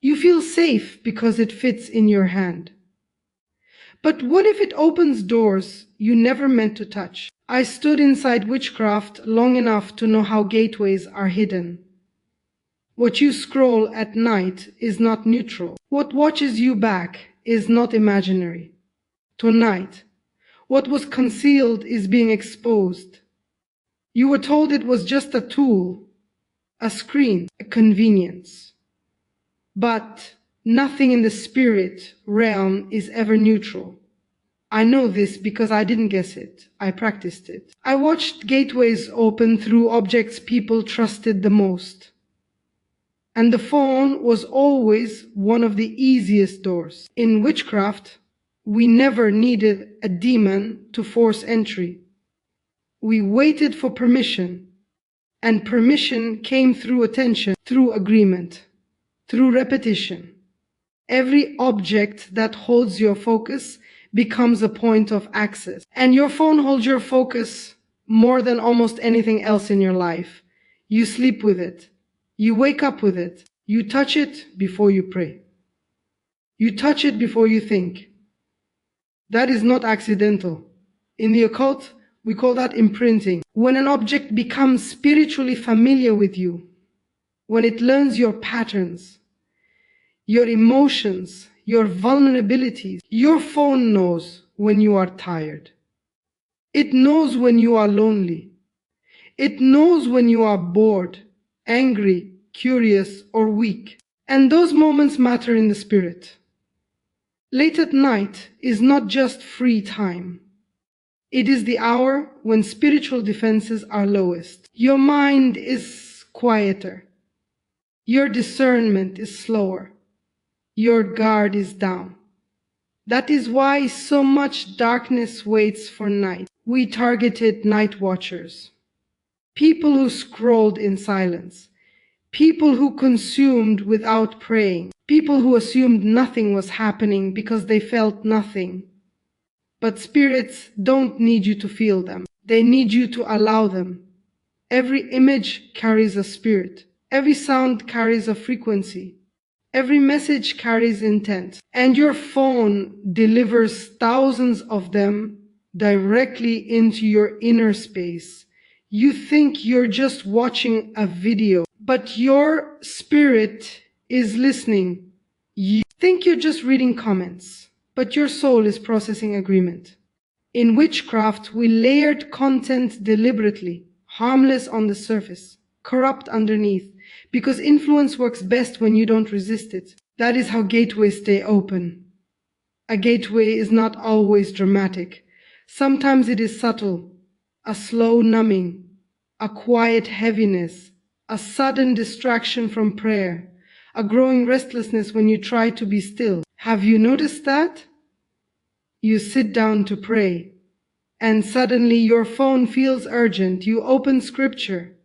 You feel safe because it fits in your hand. But what if it opens doors you never meant to touch? I stood inside witchcraft long enough to know how gateways are hidden. What you scroll at night is not neutral. What watches you back is not imaginary. Tonight, what was concealed is being exposed. You were told it was just a tool, a screen, a convenience. But nothing in the spirit realm is ever neutral. I know this because I didn't guess it. I practiced it. I watched gateways open through objects people trusted the most. And the phone was always one of the easiest doors. In witchcraft, we never needed a demon to force entry. We waited for permission, and permission came through attention, through agreement, through repetition. Every object that holds your focus becomes a point of access. And your phone holds your focus more than almost anything else in your life. You sleep with it. You wake up with it. You touch it before you pray. You touch it before you think. That is not accidental. In the occult, we call that imprinting. When an object becomes spiritually familiar with you, when it learns your patterns, your emotions, your vulnerabilities, your phone knows when you are tired. It knows when you are lonely. It knows when you are bored, angry, curious, or weak. And those moments matter in the spirit. Late at night is not just free time. It is the hour when spiritual defenses are lowest. Your mind is quieter. Your discernment is slower. Your guard is down. That is why so much darkness waits for night. We targeted night watchers. People who scrolled in silence. People who consumed without praying. People who assumed nothing was happening because they felt nothing. But spirits don't need you to feel them. They need you to allow them. Every image carries a spirit. Every sound carries a frequency. Every message carries intent. And your phone delivers thousands of them directly into your inner space. You think you're just watching a video, but your spirit is listening. You think you're just reading comments, but your soul is processing agreement. In witchcraft, we layered content deliberately, harmless on the surface, corrupt underneath, because influence works best when you don't resist it. That is how gateways stay open. A gateway is not always dramatic. Sometimes it is subtle, a slow numbing, a quiet heaviness, a sudden distraction from prayer, a growing restlessness when you try to be still. Have you noticed that? You sit down to pray, and suddenly your phone feels urgent. You open scripture,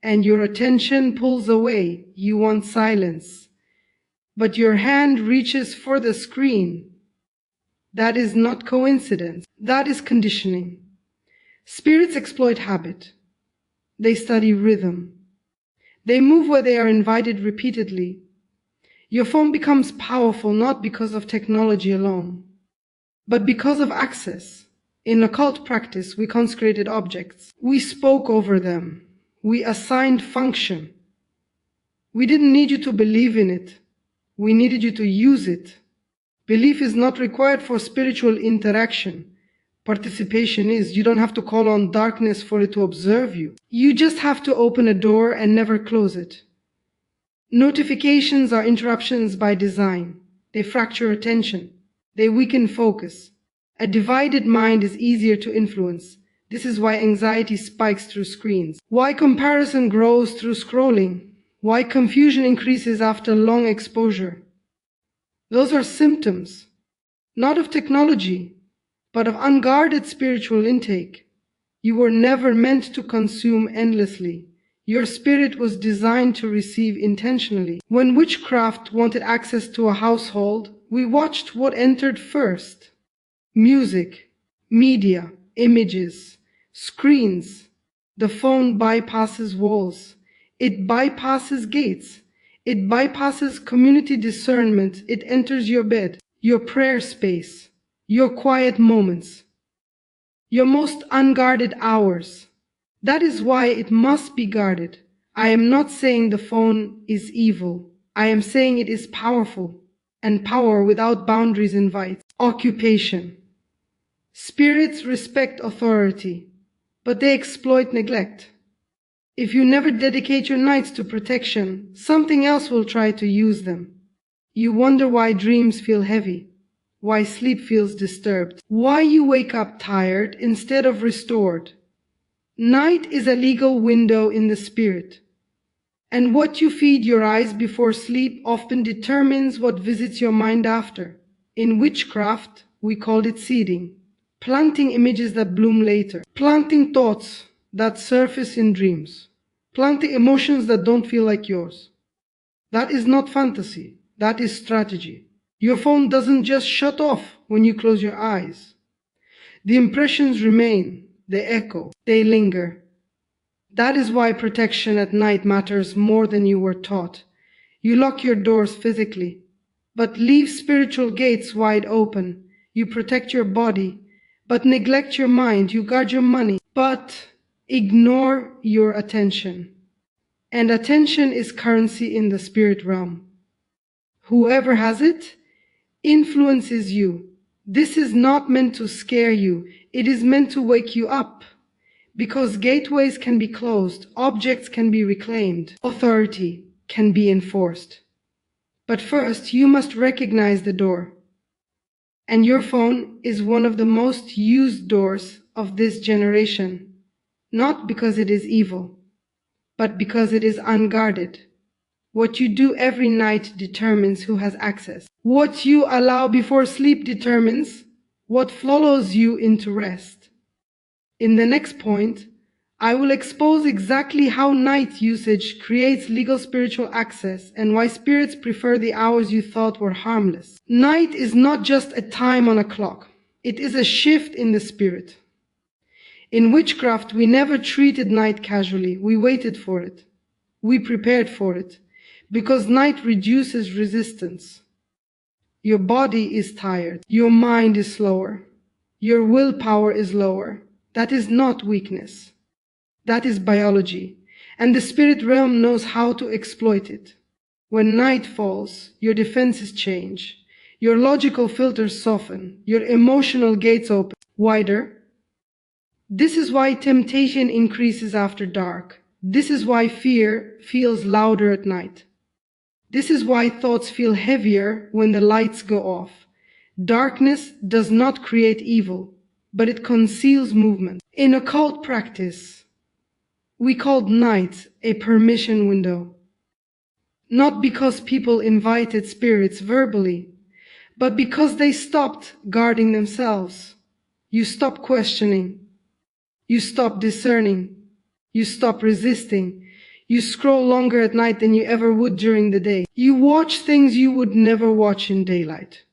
and your attention pulls away. You want silence, but your hand reaches for the screen. That is not coincidence. That is conditioning. Spirits exploit habit. They study rhythm. They move where they are invited repeatedly. Your phone becomes powerful not because of technology alone, but because of access. In occult practice, we consecrated objects. We spoke over them. We assigned function. We didn't need you to believe in it. We needed you to use it. Belief is not required for spiritual interaction. Participation is. You don't have to call on darkness for it to observe you. You just have to open a door and never close it. Notifications are interruptions by design. They fracture attention. They weaken focus. A divided mind is easier to influence. This is why anxiety spikes through screens. Why comparison grows through scrolling. Why confusion increases after long exposure. Those are symptoms, not of technology, but of unguarded spiritual intake. You were never meant to consume endlessly. Your spirit was designed to receive intentionally. When witchcraft wanted access to a household, we watched what entered first. Music, media, images, screens. The phone bypasses walls. It bypasses gates. It bypasses community discernment. It enters your bed, your prayer space, your quiet moments, your most unguarded hours. That is why it must be guarded. I am not saying the phone is evil. I am saying it is powerful, and power without boundaries invites occupation. Spirits respect authority, but they exploit neglect. If you never dedicate your nights to protection, something else will try to use them. You wonder why dreams feel heavy, why sleep feels disturbed, why you wake up tired instead of restored. Night is a legal window in the spirit, and what you feed your eyes before sleep often determines what visits your mind after. In witchcraft, we call it seeding, planting images that bloom later, planting thoughts that surface in dreams, planting emotions that don't feel like yours. That is not fantasy, that is strategy. Your phone doesn't just shut off when you close your eyes. The impressions remain, they echo, they linger. That is why protection at night matters more than you were taught. You lock your doors physically, but leave spiritual gates wide open. You protect your body, but neglect your mind. You guard your money, but ignore your attention. And attention is currency in the spirit realm. Whoever has it influences you. This is not meant to scare you. It is meant to wake you up. Because gateways can be closed, objects can be reclaimed, authority can be enforced. But first, you must recognize the door. And your phone is one of the most used doors of this generation. Not because it is evil, but because it is unguarded. What you do every night determines who has access. What you allow before sleep determines what follows you into rest. In the next point, I will expose exactly how night usage creates legal spiritual access and why spirits prefer the hours you thought were harmless. Night is not just a time on a clock. It is a shift in the spirit. In witchcraft, we never treated night casually. We waited for it. We prepared for it. Because night reduces resistance. Your body is tired. Your mind is slower. Your willpower is lower. That is not weakness. That is biology. And the spirit realm knows how to exploit it. When night falls, your defenses change. Your logical filters soften. Your emotional gates open wider. This is why temptation increases after dark. This is why fear feels louder at night. This is why thoughts feel heavier when the lights go off. Darkness does not create evil, but it conceals movement. In occult practice, we called night a permission window. Not because people invited spirits verbally, but because they stopped guarding themselves. You stop questioning. You stop discerning. You stop resisting. You scroll longer at night than you ever would during the day. You watch things you would never watch in daylight.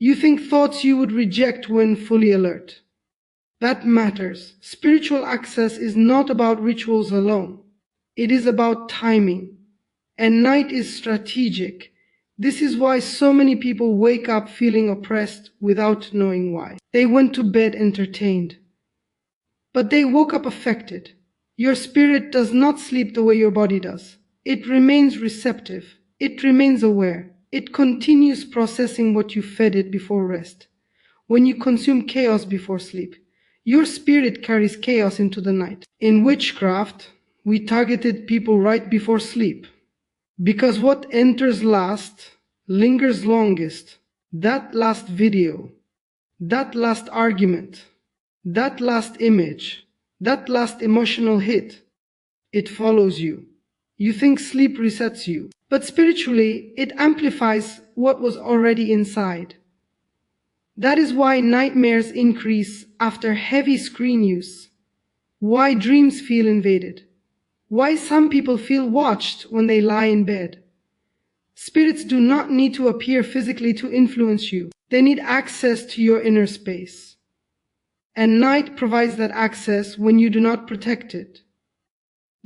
You think thoughts you would reject when fully alert. That matters. Spiritual access is not about rituals alone. It is about timing. And night is strategic. This is why so many people wake up feeling oppressed without knowing why. They went to bed entertained, but they woke up affected. Your spirit does not sleep the way your body does. It remains receptive. It remains aware. It continues processing what you fed it before rest. When you consume chaos before sleep, your spirit carries chaos into the night. In witchcraft, we targeted people right before sleep. Because what enters last lingers longest. That last video, that last argument, that last image, that last emotional hit, it follows you. You think sleep resets you, but spiritually it amplifies what was already inside. That is why nightmares increase after heavy screen use, why dreams feel invaded, why some people feel watched when they lie in bed. Spirits do not need to appear physically to influence you. They need access to your inner space. And night provides that access when you do not protect it.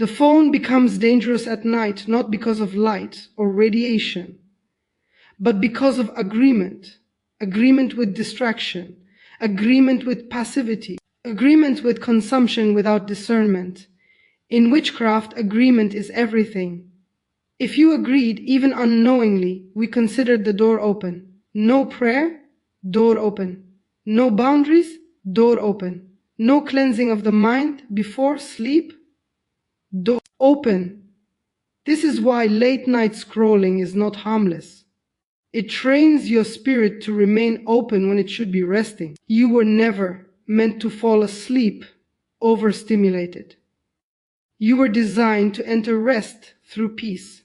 The phone becomes dangerous at night not because of light or radiation, but because of agreement. Agreement with distraction, agreement with passivity, agreement with consumption without discernment. In witchcraft, agreement is everything. If you agreed, even unknowingly, we considered the door open. No prayer, door open. No boundaries, door open. No cleansing of the mind before sleep, door open. This is why late night scrolling is not harmless. It trains your spirit to remain open when it should be resting. You were never meant to fall asleep overstimulated. You were designed to enter rest through peace.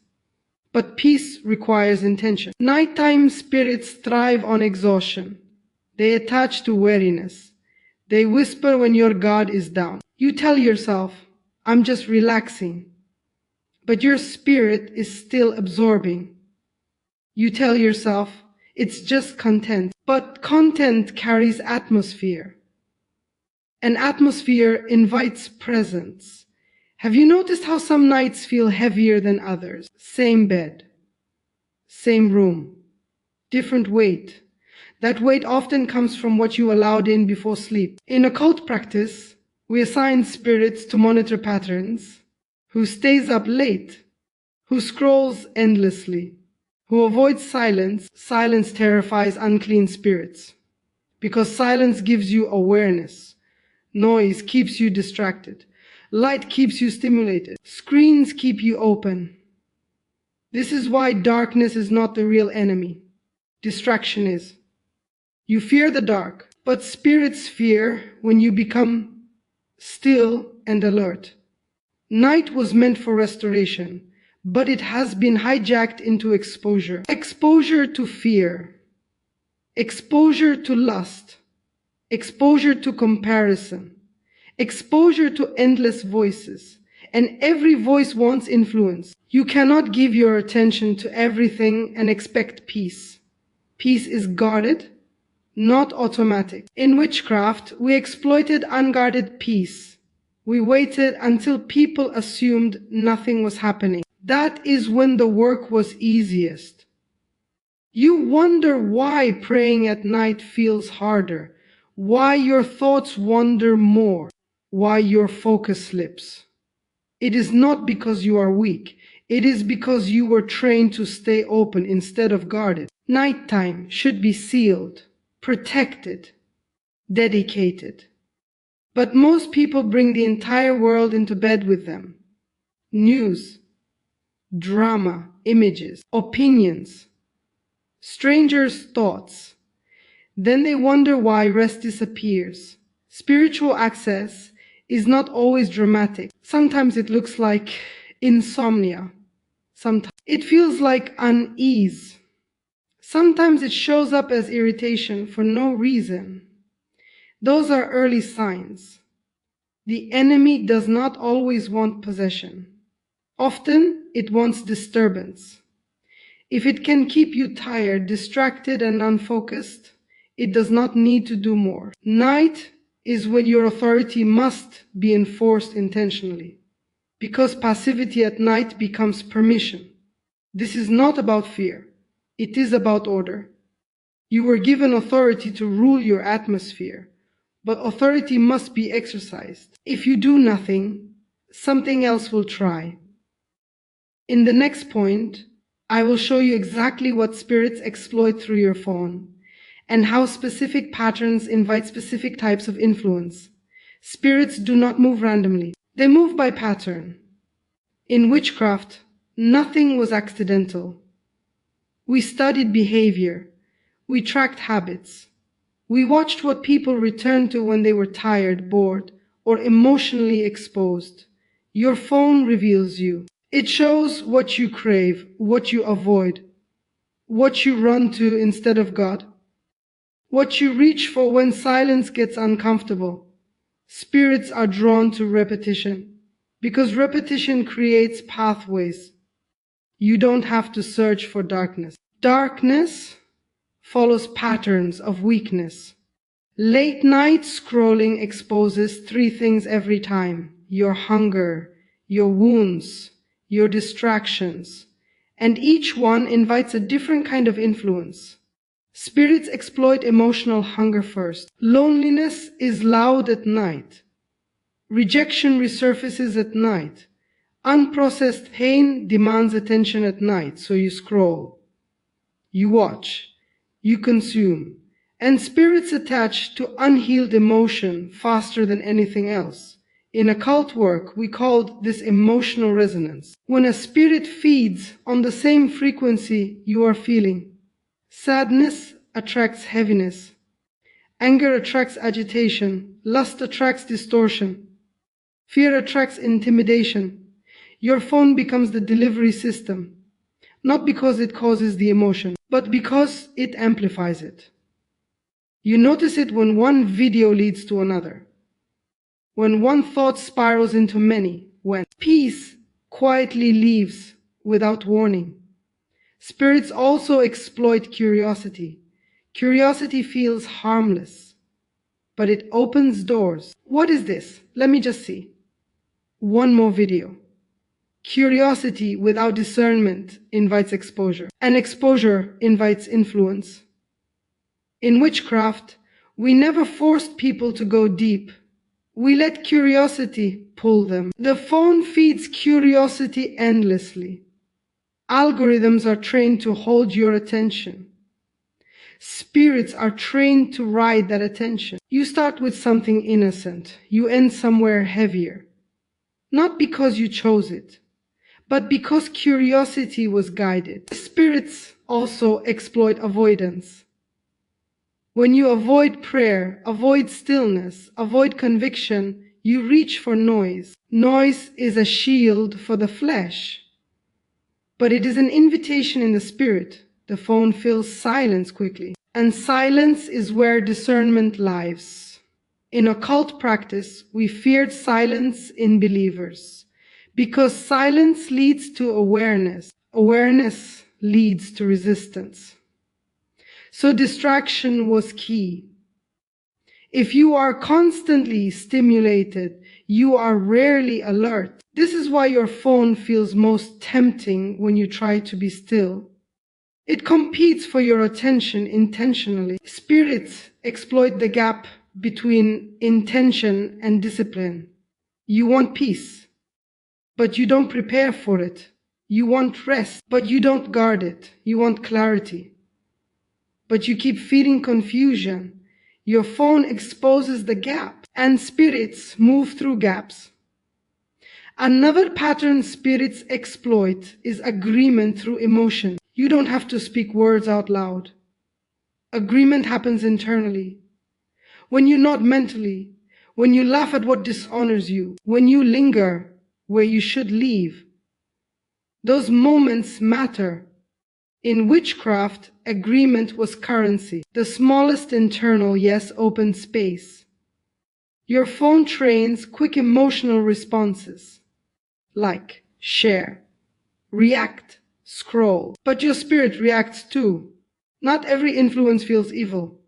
But peace requires intention. Nighttime spirits thrive on exhaustion. They attach to weariness. They whisper when your guard is down. You tell yourself, I'm just relaxing. But your spirit is still absorbing. You tell yourself, it's just content. But content carries atmosphere. An atmosphere invites presence. Have you noticed how some nights feel heavier than others? Same bed, same room, different weight. That weight often comes from what you allowed in before sleep. In occult practice, we assign spirits to monitor patterns, who stays up late, who scrolls endlessly, who avoids silence. Silence terrifies unclean spirits, because silence gives you awareness. Noise keeps you distracted. Light keeps you stimulated. Screens keep you open. This is why darkness is not the real enemy. Distraction is. You fear the dark, but spirits fear when you become still and alert. Night was meant for restoration, but it has been hijacked into exposure. Exposure to fear, exposure to lust, exposure to comparison, exposure to endless voices, and every voice wants influence. You cannot give your attention to everything and expect peace. Peace is guarded, not automatic. In witchcraft, we exploited unguarded peace. We waited until people assumed nothing was happening. That is when the work was easiest. You wonder why praying at night feels harder, why your thoughts wander more, why your focus slips. It is not because you are weak. It is because you were trained to stay open instead of guarded. Nighttime should be sealed, protected, dedicated. But most people bring the entire world into bed with them. News, drama, images, opinions, strangers' thoughts. Then they wonder why rest disappears. Spiritual access is not always dramatic. Sometimes it looks like insomnia. Sometimes it feels like unease. Sometimes it shows up as irritation for no reason. Those are early signs. The enemy does not always want possession. Often it wants disturbance. If it can keep you tired, distracted, and unfocused, it does not need to do more. Night is when your authority must be enforced intentionally, because passivity at night becomes permission. This is not about fear. It is about order. You were given authority to rule your atmosphere, but authority must be exercised. If you do nothing, something else will try. In the next point, I will show you exactly what spirits exploit through your phone, and how specific patterns invite specific types of influence. Spirits do not move randomly. They move by pattern. In witchcraft, nothing was accidental. We studied behavior. We tracked habits. We watched what people returned to when they were tired, bored, or emotionally exposed. Your phone reveals you. It shows what you crave, what you avoid, what you run to instead of God, what you reach for when silence gets uncomfortable. Spirits are drawn to repetition, because repetition creates pathways. You don't have to search for darkness. Darkness follows patterns of weakness. Late night scrolling exposes three things every time: your hunger, your wounds, your distractions, and each one invites a different kind of influence. Spirits exploit emotional hunger first. Loneliness is loud at night. Rejection resurfaces at night. Unprocessed pain demands attention at night, so you scroll, you watch, you consume, and spirits attach to unhealed emotion faster than anything else. In occult work, we call this emotional resonance. When a spirit feeds on the same frequency you are feeling, sadness attracts heaviness, anger attracts agitation, lust attracts distortion, fear attracts intimidation. Your phone becomes the delivery system, not because it causes the emotion, but because it amplifies it. You notice it when one video leads to another, when one thought spirals into many, when peace quietly leaves without warning. Spirits also exploit curiosity. Curiosity feels harmless, but it opens doors. What is this? Let me just see. One more video. Curiosity without discernment invites exposure, and exposure invites influence. In witchcraft, we never forced people to go deep. We let curiosity pull them. The phone feeds curiosity endlessly. Algorithms are trained to hold your attention. Spirits are trained to ride that attention. You start with something innocent. You end somewhere heavier. Not because you chose it, but because curiosity was guided. Spirits also exploit avoidance. When you avoid prayer, avoid stillness, avoid conviction, you reach for noise. Noise is a shield for the flesh, but it is an invitation in the spirit. The phone fills silence quickly, and silence is where discernment lives. In occult practice, we feared silence in believers. Because silence leads to awareness. Awareness leads to resistance. So distraction was key. If you are constantly stimulated, you are rarely alert. This is why your phone feels most tempting when you try to be still. It competes for your attention intentionally. Spirits exploit the gap between intention and discipline. You want peace, but you don't prepare for it. You want rest, but you don't guard it. You want clarity, but you keep feeding confusion. Your phone exposes the gap, and spirits move through gaps. Another pattern spirits exploit is agreement through emotion. You don't have to speak words out loud. Agreement happens internally. When you nod mentally, when you laugh at what dishonors you, when you linger where you should leave. Those moments matter. In witchcraft, agreement was currency. The smallest internal yes opened space. Your phone trains quick emotional responses, like, share, react, scroll. But your spirit reacts too. Not every influence feels evil.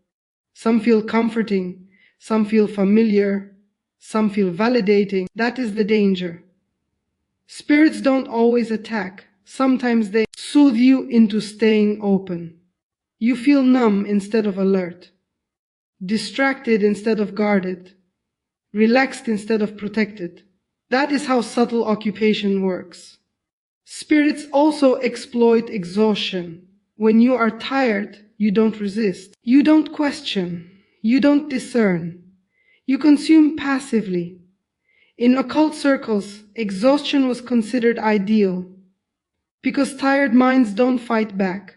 Some feel comforting, some feel familiar, some feel validating. That is the danger. Spirits don't always attack. Sometimes they soothe you into staying open. You feel numb instead of alert, distracted instead of guarded, relaxed instead of protected. That is how subtle occupation works. Spirits also exploit exhaustion. When you are tired, you don't resist. You don't question. You don't discern. You consume passively. In occult circles, exhaustion was considered ideal because tired minds don't fight back.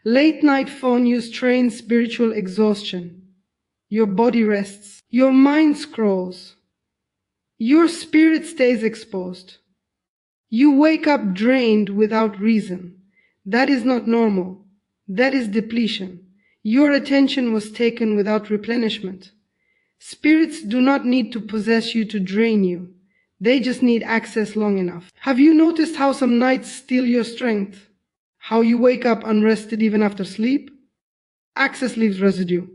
Late night phone use trains spiritual exhaustion. Your body rests. Your mind scrolls. Your spirit stays exposed. You wake up drained without reason. That is not normal. That is depletion. Your attention was taken without replenishment. Spirits do not need to possess you to drain you. They just need access long enough. Have you noticed how some nights steal your strength? How you wake up unrested even after sleep? Access leaves residue.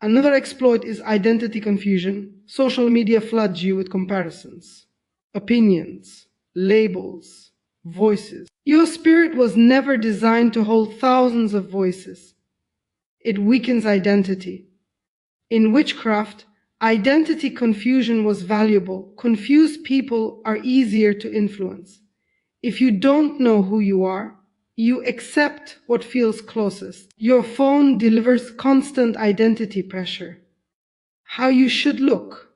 Another exploit is identity confusion. Social media floods you with comparisons, opinions, labels, voices. Your spirit was never designed to hold thousands of voices. It weakens identity. In witchcraft, identity confusion was valuable. Confused people are easier to influence. If you don't know who you are, you accept what feels closest. Your phone delivers constant identity pressure. How you should look,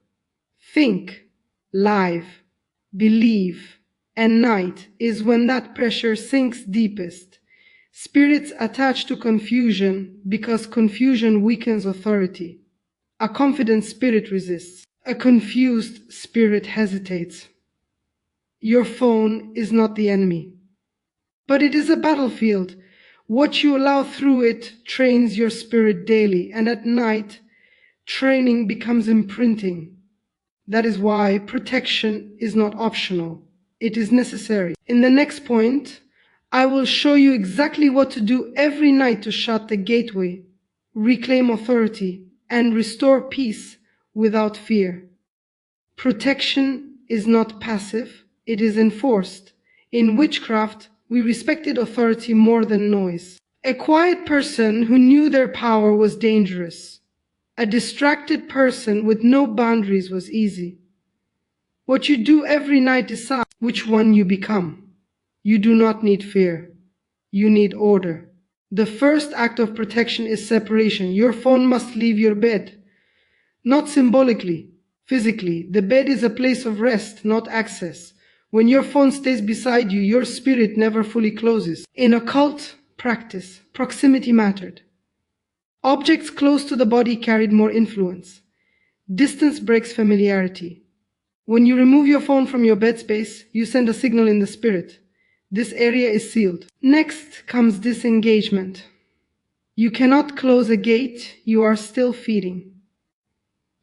think, live, believe, and night is when that pressure sinks deepest. Spirits attach to confusion because confusion weakens authority. A confident spirit resists. A confused spirit hesitates. Your phone is not the enemy, but it is a battlefield. What you allow through it trains your spirit daily, and at night, training becomes imprinting. That is why protection is not optional. It is necessary. In the next point, I will show you exactly what to do every night to shut the gateway, reclaim authority, and restore peace without fear. Protection is not passive, it is enforced. In witchcraft, we respected authority more than noise. A quiet person who knew their power was dangerous. A distracted person with no boundaries was easy. What you do every night decides which one you become. You do not need fear. You need order. The first act of protection is separation. Your phone must leave your bed. Not symbolically, physically. The bed is a place of rest, not access. When your phone stays beside you, your spirit never fully closes. In occult practice, proximity mattered. Objects close to the body carried more influence. Distance breaks familiarity. When you remove your phone from your bed space, you send a signal in the spirit. This area is sealed. Next comes disengagement. You cannot close a gate, you are still feeding.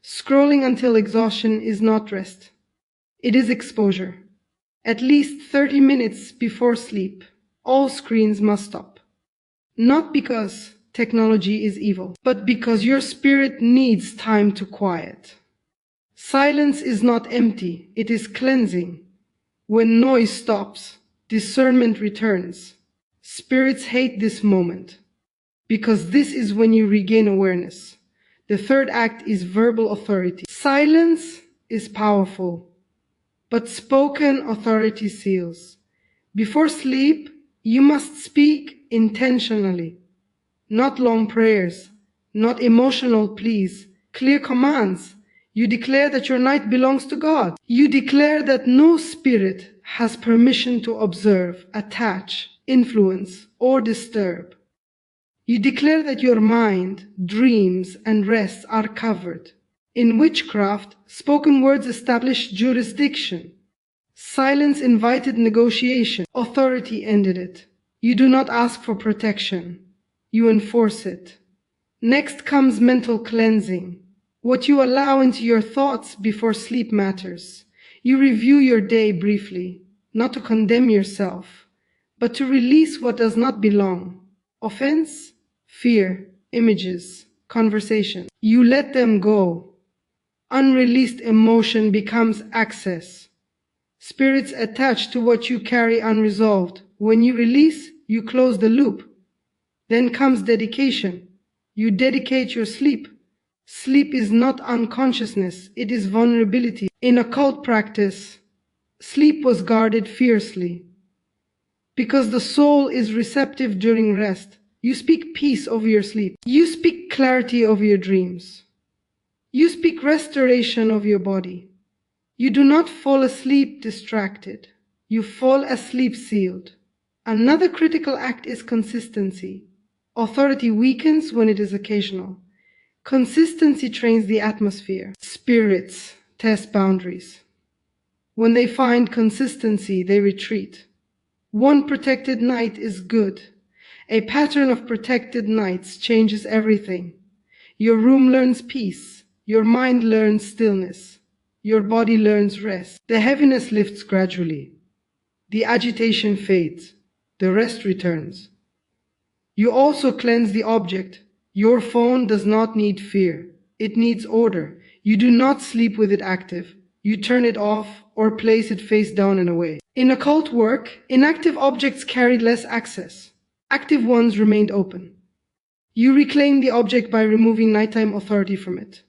Scrolling until exhaustion is not rest. It is exposure. At least 30 minutes before sleep, all screens must stop. Not because technology is evil, but because your spirit needs time to quiet. Silence is not empty, it is cleansing. When noise stops, discernment returns. Spirits hate this moment, because this is when you regain awareness. The third act is verbal authority. Silence is powerful, but spoken authority seals. Before sleep, you must speak intentionally. Not long prayers, not emotional pleas, clear commands. You declare that your night belongs to God. You declare that no spirit has permission to observe, attach, influence, or disturb. You declare that your mind, dreams, and rest are covered. In witchcraft, spoken words establish jurisdiction. Silence invited negotiation. Authority ended it. You do not ask for protection. You enforce it. Next comes mental cleansing. What you allow into your thoughts before sleep matters. You review your day briefly, not to condemn yourself, but to release what does not belong. Offense, fear, images, conversation. You let them go. Unreleased emotion becomes access. Spirits attach to what you carry unresolved. When you release, you close the loop. Then comes dedication. You dedicate your sleep. Sleep is not unconsciousness, it is vulnerability. In occult practice, sleep was guarded fiercely. Because the soul is receptive during rest, you speak peace over your sleep. You speak clarity over your dreams. You speak restoration of your body. You do not fall asleep distracted. You fall asleep sealed. Another critical act is consistency. Authority weakens when it is occasional. Consistency trains the atmosphere. Spirits test boundaries. When they find consistency, they retreat. One protected night is good. A pattern of protected nights changes everything. Your room learns peace. Your mind learns stillness. Your body learns rest. The heaviness lifts gradually. The agitation fades. The rest returns. You also cleanse the object. Your phone does not need fear. It needs order. You do not sleep with it active. You turn it off or place it face down and away. In occult work, inactive objects carried less access. Active ones remained open. You reclaim the object by removing nighttime authority from it.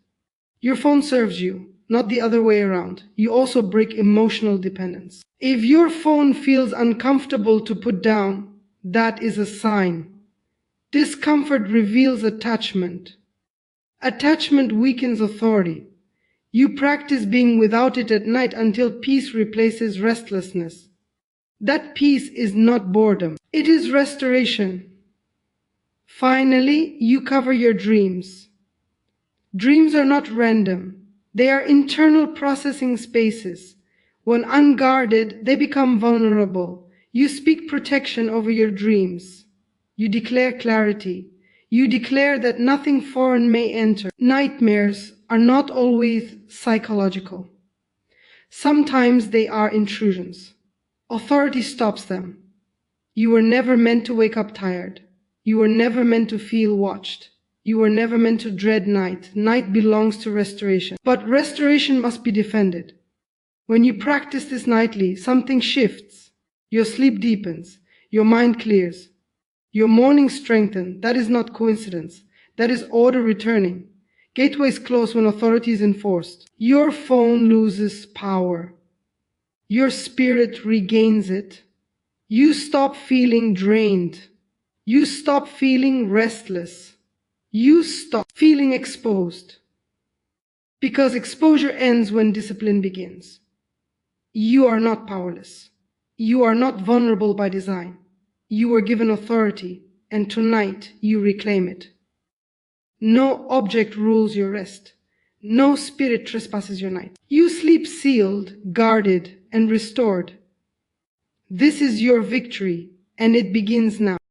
Your phone serves you, not the other way around. You also break emotional dependence. If your phone feels uncomfortable to put down, that is a sign. Discomfort reveals attachment. Attachment weakens authority. You practice being without it at night until peace replaces restlessness. That peace is not boredom. It is restoration. Finally, you cover your dreams. Dreams are not random. They are internal processing spaces. When unguarded, they become vulnerable. You speak protection over your dreams. You declare clarity. You declare that nothing foreign may enter. Nightmares are not always psychological. Sometimes they are intrusions. Authority stops them. You were never meant to wake up tired. You were never meant to feel watched. You were never meant to dread night. Night belongs to restoration. But restoration must be defended. When you practice this nightly, something shifts. Your sleep deepens. Your mind clears. Your morning strengthens. That is not coincidence. That is order returning. Gateways close when authority is enforced. Your phone loses power. Your spirit regains it. You stop feeling drained. You stop feeling restless. You stop feeling exposed. Because exposure ends when discipline begins. You are not powerless. You are not vulnerable by design. You were given authority, and tonight you reclaim it. No object rules your rest. No spirit trespasses your night. You sleep sealed, guarded, and restored. This is your victory, and it begins now.